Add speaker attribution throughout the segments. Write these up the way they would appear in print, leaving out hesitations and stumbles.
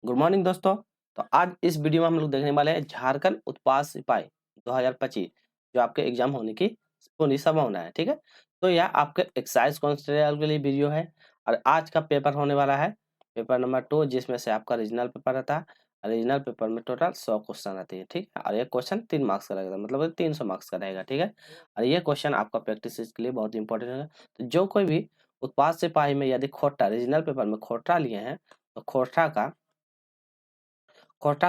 Speaker 1: Good morning दोस्तों। तो आज इस वीडियो में हम लोग देखने वाले हैं झारखंड उत्पाद सिपाही 2025 जो आपके एग्जाम होने की पूरी संभावना है। ठीक है, तो यह आपके एक्साइज कांस्टेबल के लिए वीडियो है और आज का पेपर होने वाला है पेपर नंबर 2, जिसमें से आपका रीजनल पेपर रहता है। रीजनल पेपर में टोटल 100 क्वेश्चन आते हैं। ठीक है, और ये क्वेश्चन 3 मार्क्स का रहेगा, मतलब 300 मार्क्स का रहेगा। ठीक है, और ये क्वेश्चन आपका प्रैक्टिस के लिए बहुत इंपॉर्टेंट है। तो जो कोई भी उत्पाद सिपाही में यदि खोटा रीजनल पेपर में खोटा लिए हैं तो कोटा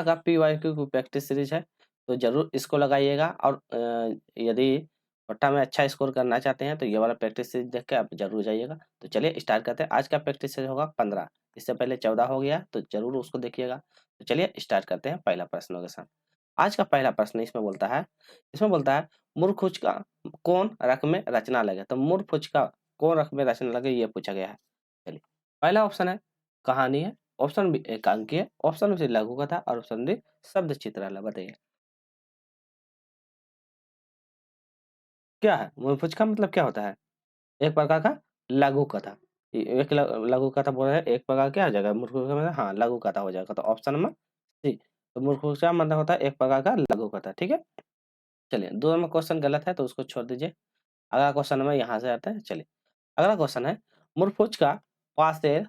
Speaker 1: का पीवाईक्यू की प्रैक्टिस सीरीज है, तो जरूर इसको लगाइएगा। और यदि कोटा में अच्छा स्कोर करना चाहते हैं तो ये वाला प्रैक्टिस सीरीज देख के आप जरूर जाइएगा। तो चलिए स्टार्ट करते हैं। आज का प्रैक्टिस सीरीज होगा 15, इससे पहले 14 हो गया, तो जरूर उसको देखिएगा। तो चलिए स्टार्ट करते हैं पहला प्रश्नों के साथ। आज का पहला प्रश्न इसमें बोलता है मूर्खुच का कौन रक में रचना लगे। तो मूर्खुच का कौन रक में रचना लगे ये पूछा गया है। चलिए, पहला ऑप्शन है कहानी है, ऑप्शन बी एकांकी है, ऑप्शन सी लघु कथा और ऑप्शन डी शब्द चित्रालय। बताइए क्या है मूर्खुच का मतलब क्या होता है। एक प्रकार का लघु कथा। एक लघु कथा बोल रहे हैं, एक प्रकार क्या हो जाएगा मूर्खुच का मतलब, हाँ लघु कथा हो जाएगा। तो ऑप्शन नंबर सी। तो मूर्खुच का मतलब होता है एक प्रकार का लघु कथा। ठीक है, चलिए दो नंबर क्वेश्चन गलत है तो उसको छोड़ दीजिए। अगला क्वेश्चन में यहाँ से आते हैं। चलिए अगला क्वेश्चन है मूर्खुचका पासेर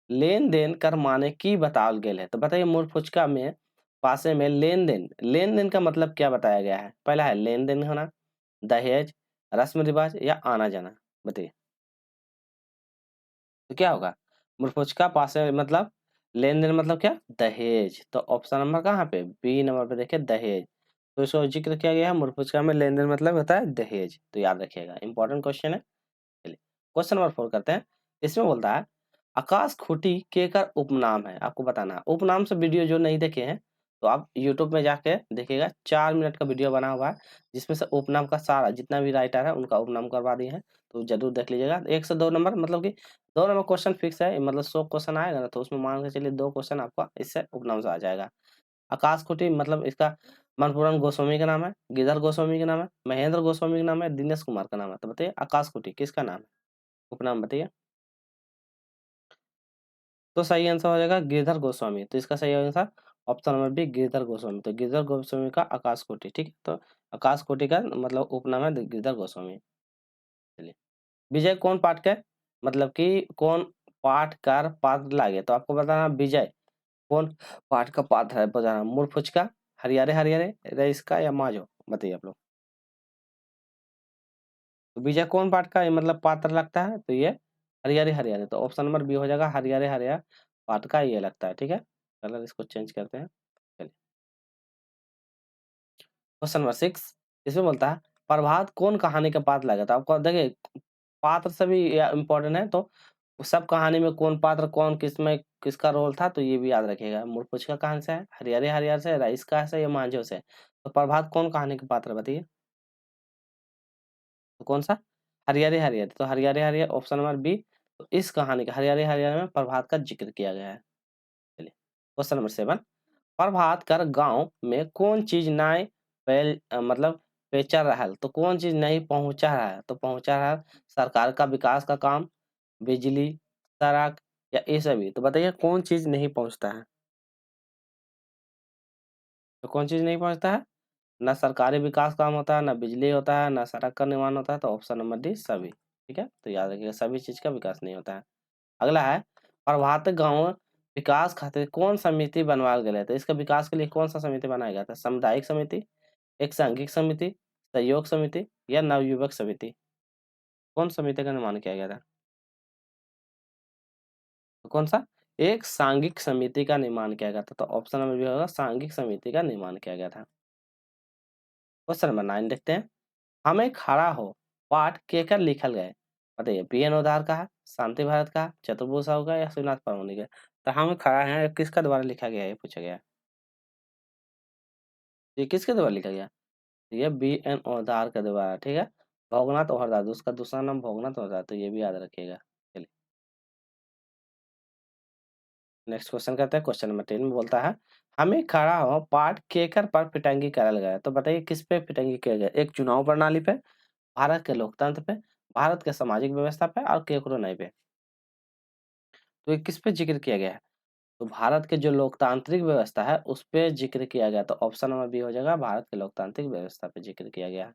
Speaker 1: लेन देन कर माने की बतावल गेल है। तो बताइए मूर्खुचका में पासे में लेन देन का मतलब क्या बताया गया है। पहला है लेन देन होना, दहेज, रस्म रिवाज या आना जाना। बताइए तो क्या होगा। मूर्खुचका पासे मतलब लेन देन मतलब क्या, दहेज। तो ऑप्शन नंबर कहाँ पे, बी नंबर पे देखिए दहेज। तो इसको जिक्र किया गया है मूर्खुचका में लेन देन मतलब होता है दहेज। तो याद रखिएगा, इंपॉर्टेंट क्वेश्चन है। चलिए क्वेश्चन नंबर 4 करते हैं। इसमें बोलता है आकाश खूटी केकर उपनाम है। आपको बताना है। उपनाम से वीडियो जो नहीं देखे हैं तो आप यूट्यूब में जाके देखिएगा, 4 मिनट का वीडियो बना हुआ है जिसमें से उपनाम का सारा जितना भी राइटर है उनका उपनाम करवा दिए हैं। तो जरूर देख लीजिएगा। 1 से 2 नंबर मतलब कि 2 नंबर क्वेश्चन फिक्स है, मतलब 100 क्वेश्चन आएगा ना तो उसमें मान के चलिए 2 क्वेश्चन आपका इससे उपनाम से आ जाएगा। आकाश खूटी मतलब इसका मनपूरन गोस्वामी का नाम है, गिरधर गोस्वामी का नाम है, महेंद्र गोस्वामी का नाम है, दिनेश कुमार का नाम है। तो बताइए आकाश खूटी किसका नाम है, उपनाम बताइए। तो सही आंसर हो जाएगा गिरधर गोस्वामी। तो इसका सही answer option number B Girdhar Goswami. तो गिरधर गोस्वामी का आकाश कोटि। ठीक है, तो आकाश कोटि का मतलब उपनाम है गिरधर गोस्वामी। चलिए विजय कौन पाठ के मतलब कि कौन पाठ कर पात्र लागे। तो आपको बताना विजय कौन पाठ का पात्र है। बताना मूर्खुच का, हरियारे हरियारे, रईस का या माजो। बताइए आप लोग। तो विजय कौन पाठ का ये मतलब पात्र लगता है। तो ये हरियारे हरियारे। तो ऑप्शन नंबर बी हो जाएगा हरियारे हरियारे पाठ का ये लगता है। ठीक है, कलर इसको चेंज करते हैं। चलिए क्वेश्चन नंबर 6 इसमें बोलता है प्रभात कौन कहानी का पात्र लगा। तो आपको देखिए पात्र सभी इम्पोर्टेंट है, तो सब कहानी में कौन पात्र कौन किसमें किसका रोल था तो ये भी याद रखिएगा। मूर्खुच का कहानी से है, हरियारे हरियार से, राइस का से या मांझो से। तो प्रभात कौन कहानी का पात्र बताइए। तो कौन सा, हरियारे हरियारे। तो हरियारे हरियारे ऑप्शन नंबर बी। तो इस कहानी का हरियारे हरियारे में प्रभात का जिक्र किया गया है। चलिए क्वेश्चन नंबर 7 प्रभात कर गांव में कौन चीज नए मतलब बेचा रहा है। तो कौन चीज नहीं पहुंचा रहा है। तो पहुंचा रहा है सरकार का विकास का काम, बिजली, सड़क या ये सभी। तो बताइए कौन चीज नहीं पहुंचता है। तो कौन चीज नहीं पहुंचता है, ना सरकारी विकास काम होता है, ना बिजली होता है, ना सड़क का निर्माण होता है। तो ऑप्शन नंबर डी सभी। ठीक है, तो याद रखिएगा सभी चीज का विकास नहीं होता है। अगला है प्रभात गांव विकास खातिर कौन समिति बनवाया गया है। तो इसका विकास के लिए कौन सा समिति बनाया गया था। सामुदायिक समिति, एक सांघिक समिति, सहयोग समिति या नवयुवक समिति। कौन समिति का निर्माण किया गया था। तो कौन सा, एक सांघिक समिति का निर्माण किया गया था। तो ऑप्शन नंबर बी होगा सांघिक समिति का निर्माण किया गया था। क्वेश्चन नंबर 9 देखते हैं। हमें खड़ा हो पाठ केकर लिखल गए। बताइए बी.एन. उधार का है, शांति भारत का, चतुर्भुज साहू का या शिवनाथ परमोनी का। तो हमें खड़ा है किसका द्वारा लिखा गया है ये पूछा गया है। ये किसके द्वारा लिखा गया। ये बी.एन. उधार के द्वारा। ठीक है, भोगनाथ ओहरदास, उसका दूसरा नाम भोगनाथ ओहरदास। तो ये भी याद रखिएगा। चलिए नेक्स्ट क्वेश्चन करते हैं। क्वेश्चन नंबर 10 में बोलता है हमें खड़ा हो पाठ केकर पर फिटंगी करल गया। तो बताइए किस पे फिटंगी किया गया। एक चुनाव प्रणाली पे, भारत के लोकतंत्र पे, भारत के सामाजिक व्यवस्था पे और केकरो नहीं पे। तो ये किस पे जिक्र किया गया है। तो भारत के जो लोकतांत्रिक व्यवस्था है उस पे जिक्र किया गया, तो ऑप्शन नंबर बी हो जाएगा, भारत के लोकतांत्रिक व्यवस्था पे जिक्र किया गया है।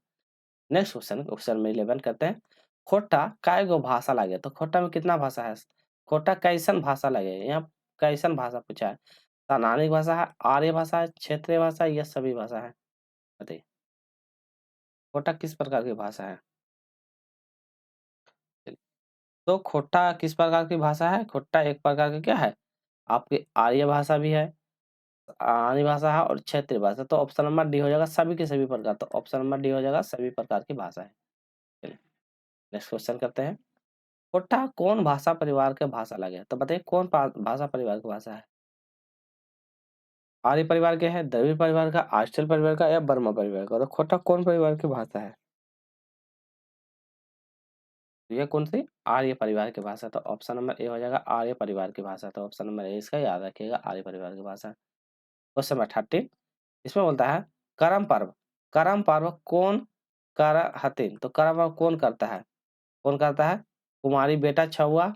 Speaker 1: नेक्स्ट क्वेश्चन, क्वेश्चन नंबर 11 करते हैं। खोटा काय गो भाषा लागे, तो खोटा में कितना भाषा है? खोटा कैसन भाषा लगे, यहाँ कैसन भाषा पूछा है? सानानिक भाषा है, आर्य भाषा है, क्षेत्रीय भाषा है, या सभी भाषा है? बताइए खोटा किस प्रकार की भाषा है? तो खोटा किस प्रकार की भाषा है? खोटा एक प्रकार का क्या है? आपकी आर्य भाषा भी है, आर्य भाषा है और क्षेत्रीय भाषा। तो ऑप्शन नंबर डी हो जाएगा, सभी के सभी प्रकार। तो ऑप्शन नंबर डी हो जाएगा, सभी प्रकार की भाषा है। चलिए नेक्स्ट क्वेश्चन करते हैं। खोटा कौन भाषा परिवार के भाषा लगे, तो बताइए कौन भाषा परिवार की भाषा है? आर्य परिवार के है, द्रविड़ परिवार का, आस्ट्रल परिवार का, या बर्मा परिवार का? तो खोटा कौन परिवार की भाषा है? तो ये कौन सी? आर्य परिवार की भाषा। तो ऑप्शन नंबर ए हो जाएगा, आर्य परिवार की भाषा। तो ऑप्शन नंबर ए इसका याद रखिएगा, आर्य परिवार की भाषा। क्वेश्चन नंबर 30, इसमें बोलता है करम पर्व, करम पर्व कौन कर हतिन, तो करम पर्व कौन करता है? कौन करता है? कुमारी बेटा छुआ,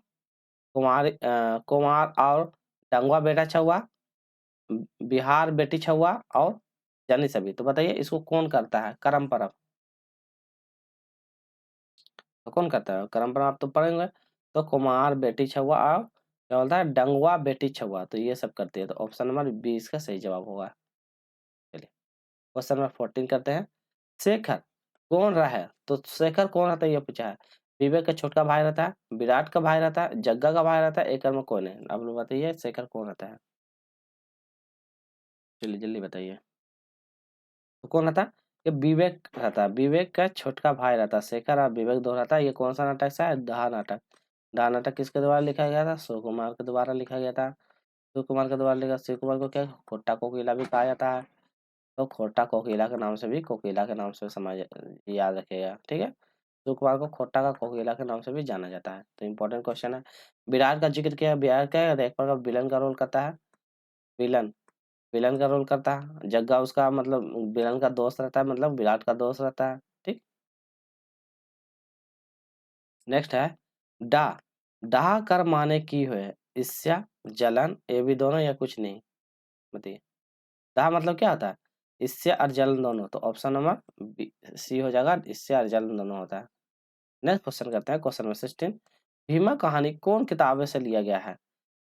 Speaker 1: कुमार और डंगवा बेटा छुआ, बिहार बेटी छुआ और जानी सभी। तो बताइए इसको कौन करता है करम पर्व? तो कौन करता है करम पर्व? आप तो पढ़ेंगे। तो कुमार बेटी छुआ और क्या बोलता है, डंगवा बेटी छुआ, तो ये सब करती है। तो ऑप्शन नंबर बी इसका सही जवाब होगा। चलिए क्वेश्चन नंबर 14 करते हैं। शेखर कौन रहा है, तो शेखर कौन रहता है ये पूछा है। विवेक का छोटका भाई रहता है, विराट का भाई रहता है, जग्गा का भाई रहता है, एक में कौन है? आप लोग बताइए शेखर कौन रहता है? चलिए जल्दी बताइए। तो कौन रहता है? ये विवेक रहता है, विवेक का छोटका भाई रहता है। शेखर और विवेक दो रहता है। ये कौन सा नाटक सा है? दहा नाटक। दहा नाटक किसके द्वारा लिखा गया था? शिव कुमार के द्वारा लिखा गया था। शिव कुमार के द्वारा लिखा। शिव कुमार को क्या खोटा कोकिला भी कहा जाता है। तो खोटा कोकिला के नाम से भी, कोकिला के नाम से समझ याद रखिएगा, ठीक है। शिव कुमार को खोटा का कोकिला के नाम से भी जाना जाता है। तो इम्पोर्टेंट क्वेश्चन है। विराट का जिक्र किया, विराट क्या है? एक प्रकार का विलन का रोल करता है। विलन, विलन का रोल करता है। जग्गा उसका मतलब विलन का दोस्त रहता है, मतलब विराट का दोस्त रहता है, ठीक। नेक्स्ट है डा, डा कर माने की हुए, ईर्ष्या, जलन, ये भी दोनों या कुछ नहीं? बताइए डा मतलब क्या होता है? ईर्ष्या और जलन दोनों। तो ऑप्शन नंबर सी हो जाएगा, ईर्ष्या और जलन दोनों होता है। नेक्स्ट क्वेश्चन करते हैं, क्वेश्चन नंबर 16। भीमा कहानी कौन किताबें से लिया गया है?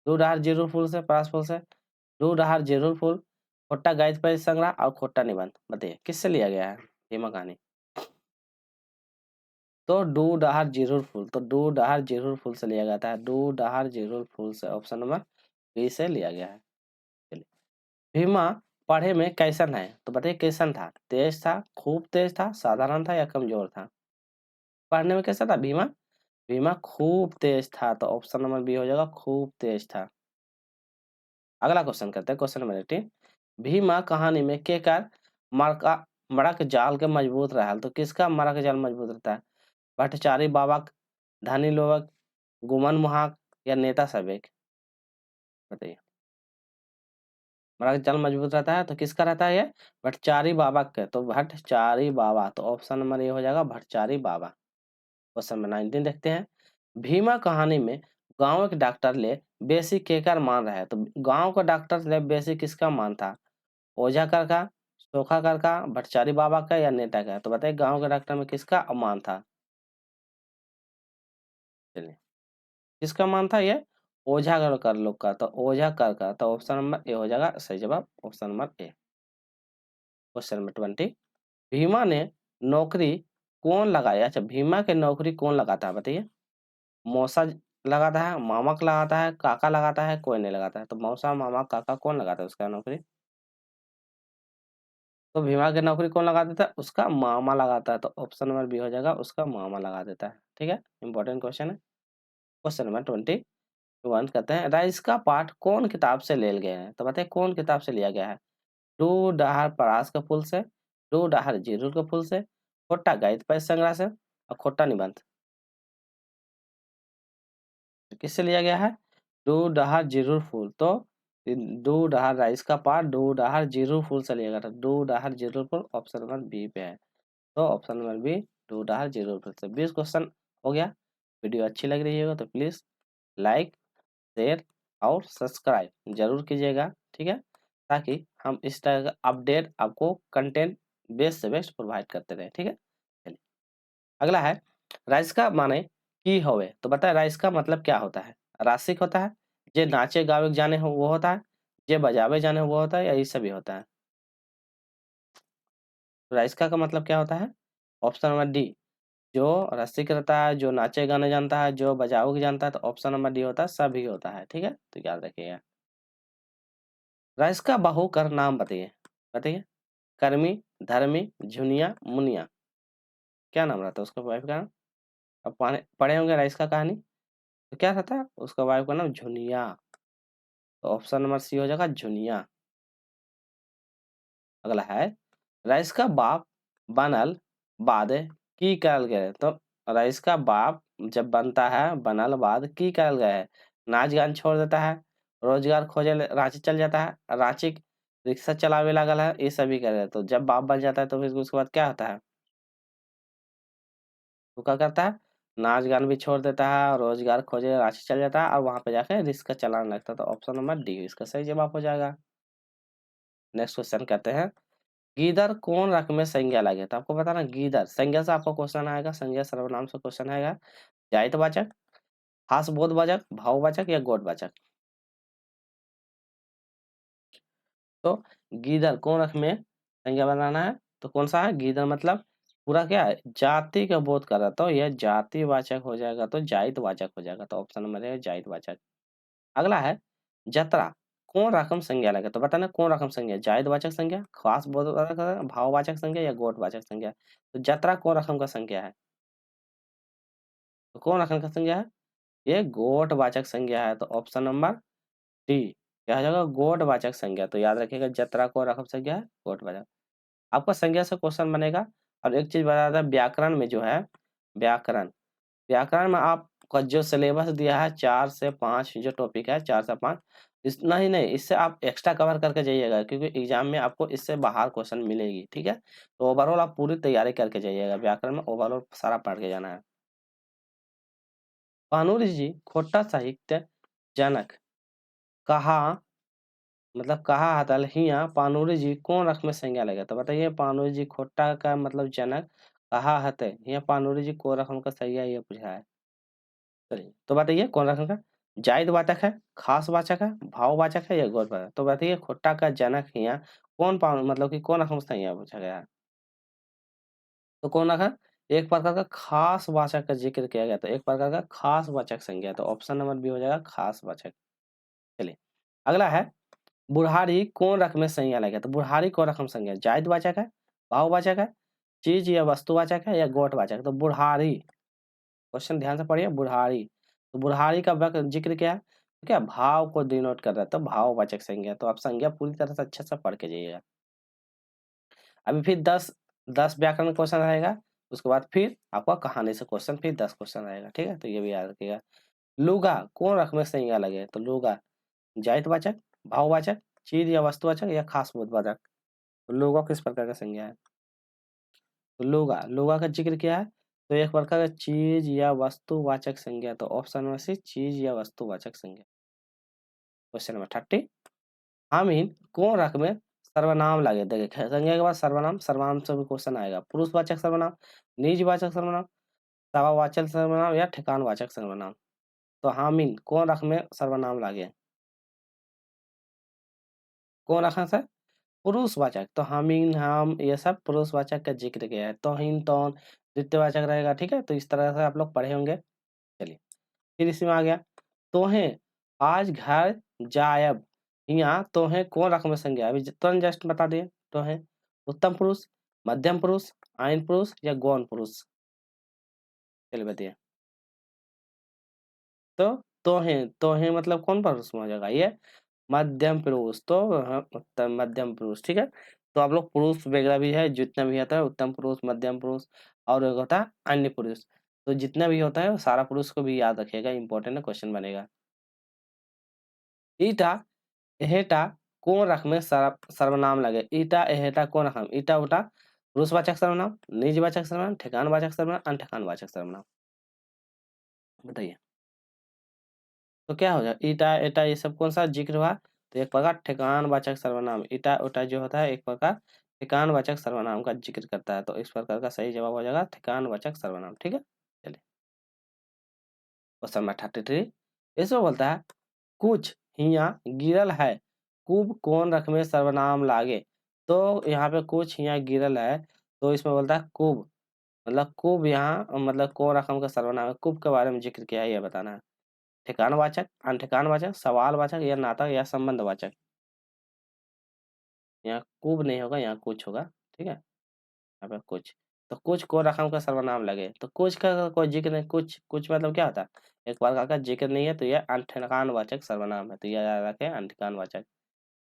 Speaker 1: दो डहार जीरो फूल से, परास फूल से, दो डहार जीरो फूल, खोट्टा गायत्री संग्रह और खोट्टा निबंध। बताइए किससे लिया गया है भीमा कहानी? तो डू डहार जीरो फूल, तो डू डहार जीरो फूल से लिया गया था। डू डहार जीरो फूल से ऑप्शन नंबर बी से लिया गया है। चलिए भीमा पढ़े में कैसन है, तो बताइए कैसन था? तेज था, खूब तेज था, साधारण था, या कमजोर था? पढ़ने में कैसा था भीमा? भीमा खूब तेज था। तो ऑप्शन नंबर बी हो जाएगा, खूब तेज था। अगला क्वेश्चन करते हैं, क्वेश्चन नंबर 18। भीमा कहानी में केकर मड़का मड़क जाल के मजबूत रहल, तो किसका मड़क जाल मजबूत रहता है? भट्टाचार्य बाबा, धनी लोग, गुमन मुहाक, या नेता सवेक? बताइए मड़क जाल मजबूत रहता है तो किसका रहता है ये? भट्टाचार्य बाबा का। तो भट्टाचार्य बाबा, तो ऑप्शन नंबर ये हो जाएगा भट्टाचार्य बाबा। क्वेश्चन नंबर 19 देखते हैं। भीमा कहानी में गांव के डॉक्टर ले बेसी केकर मान रहा है, तो गांव का डॉक्टर ले बेसी किसका मान था? ओझा कर का, सोखा कर का, भट्टाचार्य बाबा का, या नेता का? तो बताइए गांव के डॉक्टर में किसका मान था? चलिए किसका मान था ये? ओझा कर लोग का। तो ओझा कर का। तो ऑप्शन नंबर ए हो जाएगा सही जवाब, option number A. Question number 20। Bhima ने नौकरी कौन लगाया? अच्छा भीमा के नौकरी कौन लगाता है बताइए? मौसा लगाता है, मामा लगाता है, काका लगाता है, कोई नहीं लगाता है? तो मौसा, मामा, काका कौन लगाता है उसका नौकरी? तो भीमा की नौकरी कौन लगा देता है? उसका मामा लगाता है। तो ऑप्शन नंबर बी हो जाएगा, उसका मामा लगा देता है, ठीक है। इंपॉर्टेंट क्वेश्चन है। क्वेश्चन नंबर 21 कहते हैं राइस का पाठ कौन किताब से लेल गए हैं, तो बताइए कौन किताब से लिया गया है? डू डहार परास के फूल से, डू डहार जीरू के फूल से, खोट्टा गायत्री संग्रह से, और खोट्टा निबंध। तो किससे लिया गया है? डू डहार जीरू फूल। तो डू डहार राइस का पाठ डू डहार जीरू फूल से लिया गया था। डू डहार जीरू फूल ऑप्शन नंबर बी पे है। तो ऑप्शन नंबर बी डू डहार जीरो फूल से। 20 क्वेश्चन हो गया। वीडियो अच्छी लग रही है तो प्लीज लाइक, शेयर और सब्सक्राइब जरूर कीजिएगा, ठीक है, ताकि हम इस तरह का अपडेट आपको कंटेंट बेस्ट से बेस्ट प्रोवाइड करते रहें, ठीक है। चलिए अगला है राइस का माने की होवे, तो बताए राइस का मतलब क्या होता है। रासिक होता है, जे नाचे गावे जाने हो वो होता है, जे बजावे जाने हो वो होता है, या ये सभी होता है। तो राइस का मतलब क्या होता है, ऑप्शन नंबर डी, जो रसिक रहता है, जो नाचे गाने जानता है, जो बजाओ जानता है, तो ऑप्शन नंबर डी होता है सभी होता है, ठीक है, तो याद रखिएगा। राइस का बाहु कर नाम बताइए, बताइए। कर्मी, धर्मी, झुनिया, मुनिया, क्या नाम रहता है उसका वाइफ का नाम। अब पढ़े होंगे राइस का कहानी, तो क्या रहता है उसका वाइफ का नाम झुनिया, तो ऑप्शन नंबर सी हो जाएगा झुनिया। अगला है राइस का बाप बनल बाद की करल गए, तो राइस का बाप जब बनता है बनल बाद की करल गए है, नाच गान छोड़ देता है, रोजगार खोजे रांची चल जाता है, रांची रिक्शा चलावे लागल है, ये सभी करे। तो जब बाप बन जाता है तो फिर उसके बाद क्या होता है, वो क्या करता है, नाच गान भी छोड़ देता है, रोजगार खोजे रांची चल जाता है, और वहां पे जाके रिक्शा चलाने लगता है, तो ऑप्शन नंबर डी इसका सही जवाब हो जाएगा। नेक्स्ट क्वेश्चन कहते हैं गीदड़ कौन रकम में संज्ञा लगे, तो आपको बताना गीदड़ संज्ञा से आपको क्वेश्चन आएगा, संज्ञा सर्वनाम से क्वेश्चन आएगा, जायतवाचक, हासबोधवाचक, भाववाचक या गोटवाचक। तो गीदड़ कौन रकम में संज्ञा बनाना है, तो कौन सा है गीदड़, मतलब पूरा क्या है जाति का बोध कर रहा, तो यह जातिवाचक हो जाएगा, तो जायतवाचक हो जाएगा, तो ऑप्शन नंबर है जायतवाचक। अगला है जतरा कौन रकम संज्ञा लगे, तो बताना कौन रकम संज्ञा, जायतवाचक संज्ञा, खास बोधवाचक, भाववाचक संज्ञा या गोटवाचक संज्ञा। तो जतरा कौन रकम का संज्ञा है, तो कौन रकम का संज्ञा है, ये गोटवाचक संज्ञा है, तो ऑप्शन नंबर डी क्या हो जाएगा गोटवाचक संज्ञा। तो याद रखिएगा जतरा कौन रकम संज्ञा है, गोटवाचक। आपका संज्ञा से क्वेश्चन बनेगा। और एक चीज बता था व्याकरण में जो है, व्याकरण व्याकरण में आपका जो सिलेबस दिया है 4 से 5 जो टॉपिक है 4 से 5, इतना ही नहीं इससे आप एक्स्ट्रा कवर करके जाइएगा, क्योंकि एग्जाम में आपको इससे बाहर क्वेश्चन मिलेगी, ठीक है। तो ओवरऑल आप पूरी तैयारी करके जाइएगा, व्याकरण में ओवरऑल सारा पढ़ के जाना है। भानुरी जी खोटा साहित्य जनक कहा, मतलब कहा हतल हिया पानुरी जी कौन रख में संज्ञा लगे, तो बताइए पानुरी जी खोटा का मतलब जनक कहा हते हिया पानुरी जी को रकम का संज्ञा ये पूछा है। चलिए तो बताइए कौन रकम का जायद वाचक है, खास वाचक है, भाववाचक है या गौरवाचक। तो बताइए खोटा का जनक हिया कौन मतलब कि कौन रकम संज्ञा पूछा गया है, तो कौन रखा एक प्रकार का खास वाचक का जिक्र किया गया, तो एक प्रकार का खास वाचक संज्ञा, तो ऑप्शन नंबर बी हो जाएगा खास वाचक। चलिए अगला है बुढ़ारी कौन रकम में संज्ञा लगे, तो बुढ़ारी कौन रकम संज्ञा जायद वाचक है, भाववाचक है, चीज या वस्तुवाचक है या गोटवाचक। तो बुढ़ारी क्वेश्चन ध्यान से पढ़िए बुढ़ारी, तो बुढ़ारी का जिक्र क्या है, तो क्या भाव को डिनोट कर रहा है, तो भाववाचक संज्ञा। तो आप संज्ञा पूरी तरह से अच्छे से पढ़ के जाइएगा। अभी फिर 10 व्याकरण क्वेश्चन रहेगा, उसके बाद फिर आपका कहानी से क्वेश्चन, फिर 10 क्वेश्चन रहेगा, ठीक है, तो ये भी याद रखिएगा। लुगा कौन रकम में संज्ञा लगे, तो लुगा जायतवाचक, भाववाचक, चीज या वस्तुवाचक या खास बोधवाचक। तो लोगा किस प्रकार का संज्ञा है, तो लोगा लोगा का जिक्र क्या है, तो एक प्रकार का चीज या वस्तुवाचक संज्ञा, तो ऑप्शन में से चीज या वस्तुवाचक संज्ञा। क्वेश्चन नंबर 30 हामिन कौन रकम में सर्वनाम लगे, देखिए संज्ञा के बाद सर्वनाम, सर्वनाम से भी क्वेश्चन आएगा, पुरुषवाचक सर्वनाम, निजवाचक सर्वनाम, सवावाचक सर्वनाम या ठिकानवाचक सर्वनाम। तो हामिन कौन रकम में सर्वनाम लगे, कौन रखा सर पुरुषवाचक, तो हामिन हम ये सब पुरुषवाचक का जिक्र किया है, तौहीन तौन द्वितीयवाचक रहेगा, ठीक है, तो इस तरह से आप लोग पढ़े होंगे। चलिए फिर इसमें आ गया तोहें आज घर जायब, यहाँ तोहें कौन रकम में संज्ञा, अभी तुरंत जस्ट बता दिए तोहें उत्तम पुरुष, मध्यम पुरुष, आयन पुरुष या गौण पुरुष। चलिए बताइए, तो तोहें तोहें मतलब कौन पुरुष में हो जाएगा, ये मध्यम पुरुष, तो उत्तम मध्यम पुरुष, ठीक है। तो आप लोग पुरुष वगैरह भी है जितना भी आता है उत्तम पुरुष, मध्यम पुरुष और एक होता है अन्य पुरुष, तो जितना भी होता है वो सारा पुरुष को भी याद रखिएगा, इंपॉर्टेंट है क्वेश्चन बनेगा। ईटा एहेटा कौन रकम में सर्वनाम लगे, ईटा एहेटा कौन रकम, ईटा उटा पुरुषवाचक सर्वनाम, निजवाचक सर्वनाम, ठिकानवाचक सर्वनाम, अनठिकानवाचक सर्वनाम। बताइए तो क्या हो जाएगा, ईटा एटा ये सब कौन सा जिक्र हुआ, तो एक प्रकार ठिकानवाचक सर्वनाम, ईटा उटा जो होता है एक प्रकार ठिकानवाचक सर्वनाम का जिक्र करता है, तो इस प्रकार का सही जवाब हो जाएगा ठिकानवाचक सर्वनाम। ठीक है, चलिए क्वेश्चन नंबर 33 इसमें बोलता है कुछ हिया गिरल है, खूब कौन रख में सर्वनाम लागे। तो यहाँ पे कुछ हिया गिरल है, तो इसमें बोलता है खूब, मतलब खूब यहाँ मतलब कौन रकम का सर्वनाम है, खूब के बारे में जिक्र किया है, ये बताना है। ठिकानवाचक, अनठिकानवाचक, सवालवाचक या नाटक या संबंधवाचक। यहाँ खूब नहीं होगा, यहाँ कुछ होगा। ठीक है, यहाँ पे कुछ, तो कुछ को रकम का सर्वनाम लगे, तो कुछ का कोई जिक्र नहीं, कुछ कुछ मतलब क्या होता है, एक बार का जिक्र नहीं है, तो यह अनठिकानवाचक सर्वनाम है, तो यह याद रखें अनठिकानवाचक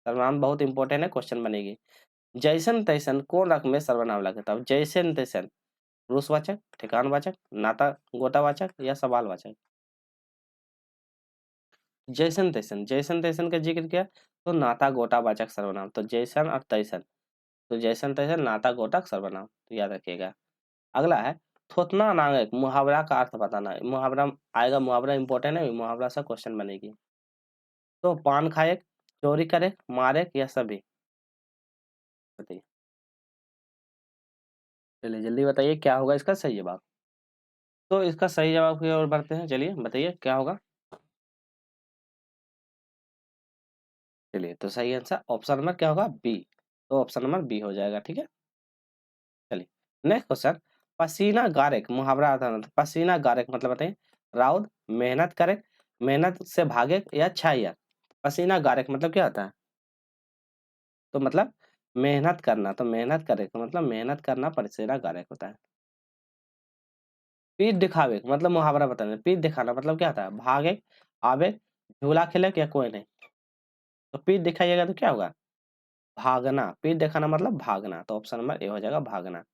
Speaker 1: सर्वनाम बहुत इंपॉर्टेंट है, क्वेश्चन बनेगी। जैसन तैसन कौन रकम में सर्वनाम लगे, तब जैसन तैसन पुरुषवाचक, ठिकानवाचक, नाता गोटावाचक या सवालवाचक। जैसन तैसन, जैसन तैसन का जिक्र किया तो नाता गोटावाचक सर्वनाम, तो जैसन और तैसन, तो जैसन तैसन नाता गोटक सर्वनाम, तो याद रखिएगा। अगला है थोथना नांगक, मुहावरा का अर्थ बताना है, मुहावरा आएगा, मुहावरा इंपॉर्टेंट है, मुहावरा से क्वेश्चन बनेगी। तो पान खाए, चोरी करे, मारे या सभी, बताइए, चलिए जल्दी बताइए क्या होगा इसका सही जवाब। तो इसका सही जवाब की ओर बढ़ते हैं, चलिए बताइए क्या होगा। चलिए तो सही आंसर ऑप्शन नंबर क्या होगा, बी, तो ऑप्शन नंबर बी हो जाएगा। ठीक है, चलिए नेक्स्ट क्वेश्चन, पसीना गारेक मुहावरा आता है, पसीना गारेक मतलब बताइए, राउत मेहनत करे, मेहनत से भागे या छाया। पसीना गारेक मतलब क्या होता है, तो मतलब मेहनत करना, तो मेहनत करे तो मतलब मेहनत करना पसीना गारेक होता है। पीठ दिखावे मतलब मुहावरा बताना, पीठ दिखाना मतलब क्या होता है, भागे, आवे, झूला खेले या कोई नहीं, तो पीठ दिखाइएगा तो क्या होगा, भागना, पीठ दिखाना मतलब भागना, तो ऑप्शन नंबर ए हो जाएगा भागना।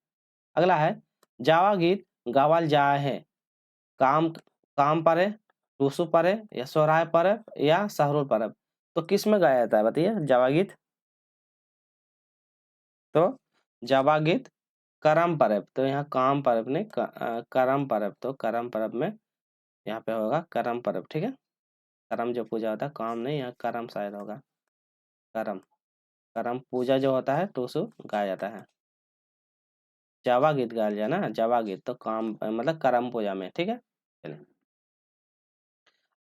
Speaker 1: अगला है जावा गीत गावल जाए है, काम काम परे, टूसू परे या सोहराय परब या सहरुल परब, तो किस में गाया जाता है बताइए जावा गीत, तो जावा गीत करम परब, तो यहाँ काम परब नहीं करम परब, तो करम परब में यहाँ पे होगा करम परब। ठीक है, करम जो पूजा होता है, काम नहीं, यहाँ करम शायद होगा, करम, करम पूजा जो होता है टूसू गाया जाता है, जावा गीत गाया जाए ना, जावा गीत तो काम मतलब करम पूजा में। ठीक है, चलिए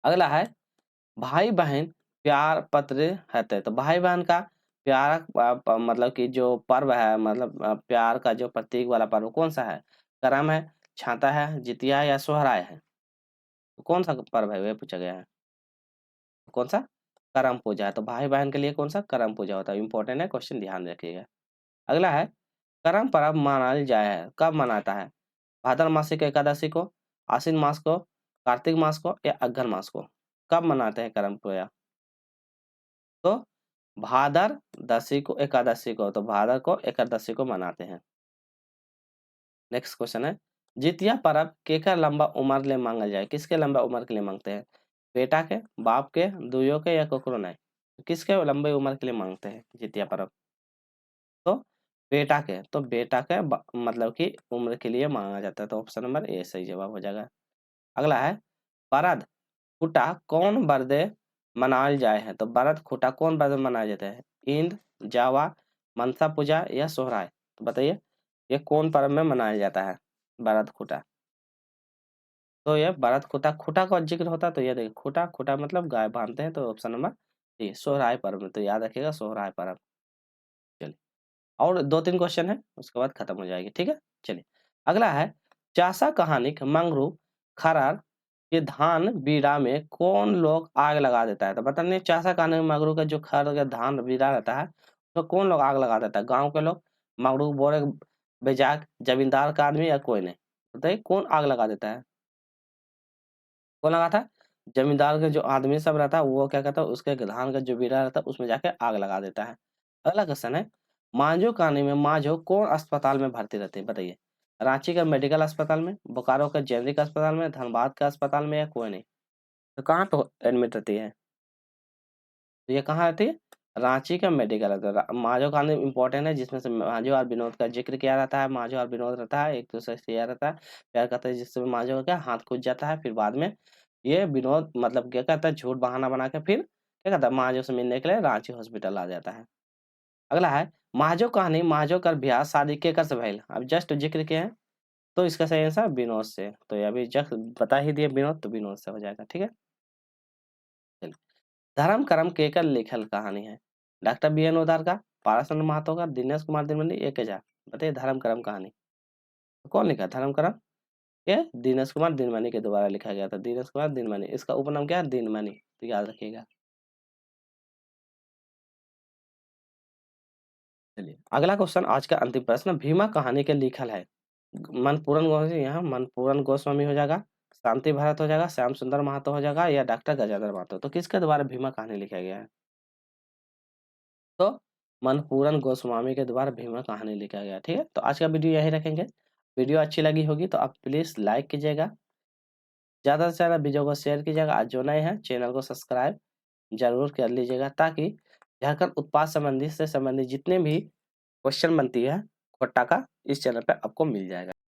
Speaker 1: अगला है भाई बहन प्यार पत्र है, तो भाई बहन का प्यार मतलब कि जो पर्व है, मतलब प्यार का जो प्रतीक वाला पर्व कौन सा है, करम है, छाता है, जितिया है या सोहराय है, तो कौन सा पर्व है वह पूछा गया है, कौन सा, करम पूजा है, तो भाई बहन के लिए कौन सा करम पूजा होता है, इंपॉर्टेंट है क्वेश्चन, ध्यान रखिएगा। अगला है करम पर्व मनाया जाए है, कब मनाता है, भाद्र मासिक एकादशी को, आश्विन मास को, कार्तिक मास को या अग्रहायण मास को, कब मनाते हैं करम पूजा, तो भादर दशी को एकादशी को, तो भादर को एकादशी को मनाते हैं। नेक्स्ट क्वेश्चन है जितिया पर्व केकर लंबा उम्र ले मांगल जाए, किसके लंबा उम्र के लिए मांगते हैं, बेटा के, बाप के, दुइयों के या ककरो नहीं, किसके लंबे उम्र के लिए मांगते हैं जितिया पर्व, तो बेटा के, तो बेटा के मतलब कि उम्र के लिए मांगा जाता है, तो ऑप्शन नंबर ए सही जवाब हो जाएगा। अगला है बरद खुटा कौन बरदे मनाल जाए है, तो बरद खुटा कौन बरदे मनाए जाते हैं, इंद, जावा, मनसा पूजा या सोहराय, तो बताइए ये कौन पर्व में मनाया जाता है बरद खुटा, तो ये बरद खुटा, खुटा का जिक्र होता है, तो ये देखिए खुटा, खुटा मतलब गाय बांधते हैं, तो ऑप्शन नंबर डी सोहराय पर्व में, तो याद रखिएगा सोहराय पर्व। चलिए और 2-3 क्वेश्चन है उसके बाद खत्म हो जाएगी। ठीक है, चलिए अगला है चासा कहानी मंगरू खरार के धान बीड़ा में कौन लोग आग लगा देता है, तो बताइए चासा कहानी में मंगरू का जो खर का धान बीड़ा रहता है तो कौन लोग आग लगा देता है, गांव के लोग, मंगरू बोरे बेजाक, जमींदार का आदमी या कोई नहीं, बताइए कौन आग लगा देता है, कौन लगा था, जमींदार के जो आदमी सब रहता है वो क्या कहता है उसके धान का जो बीड़ा रहता है उसमें जाके आग लगा देता है। अगला क्वेश्चन है मांझो कहानी में मांझो कौन अस्पताल में भर्ती रहते हैं, बताइए रांची का मेडिकल अस्पताल में, बोकारो का जेनरिक अस्पताल में, धनबाद का अस्पताल में या कोई नहीं, तो कहाँ पे एडमिट रहती है, तो ये कहाँ रहती है, रांची का मेडिकल है, मांझो कहानी इंपॉर्टेंट है जिसमें से मांझो और विनोद का जिक्र किया रहता है, मांझो और विनोद रहता है एक दूसरे से किया रहता है, प्यार करता है जिससे मांझो का क्या हाथ कूद जाता है, फिर बाद में ये विनोद मतलब क्या कहता है, झूठ बहाना बना के फिर क्या कहता है, महाजो से मिलने के लिए रांची हॉस्पिटल आ जाता है। अगला है महाजो कहानी, महाजो कर ब्याह शादी केकर से भइल। अब जस्ट जिक्र किए हैं, तो इसका सही आंसर विनोद से। तो ये अभी जस्ट बता ही दिए विनोद, तो विनोद से हो जाएगा, ठीक है। चलिए, धर्म कर्म केकर लिखल कहानी है। डॉक्टर बी एन उदार का, पाराचंद्र महतो का, दिनेश कुमार दिनमनी, एक हजार। बताइए धर्म कर्म कहानी तो कौन लिखा धर्म कर्म, ये दिनेश कुमार दिनमनी के द्वारा लिखा गया था। दिनेश कुमार दिनमनी, इसका उपनाम क्या है, दिनमनी, तो याद रखिएगा। चलिए अगला क्वेश्चन, आज का अंतिम प्रश्न, भीमा कहानी के लिखल है। मनपूरन गोस्वामी, यहाँ मनपूरन गोस्वामी हो जाएगा, शांति भारत हो जाएगा, श्याम सुंदर महतो हो जाएगा, या डॉक्टर गजानन महतो। तो किसके द्वारा भीमा कहानी लिखा गया है, तो मनपूरन गोस्वामी के द्वारा भीमा कहानी लिखा गया, ठीक है। तो आज का वीडियो यही रखेंगे। वीडियो अच्छी लगी होगी तो आप प्लीज लाइक कीजिएगा, ज्यादा से ज्यादा वीडियो को शेयर कीजिएगा। आज जो नए हैं चैनल को सब्सक्राइब जरूर कर लीजिएगा, ताकि झारखंड उत्पाद संबंधी से संबंधित जितने भी क्वेश्चन बनती है कोट्टा का, इस चैनल पे आपको मिल जाएगा।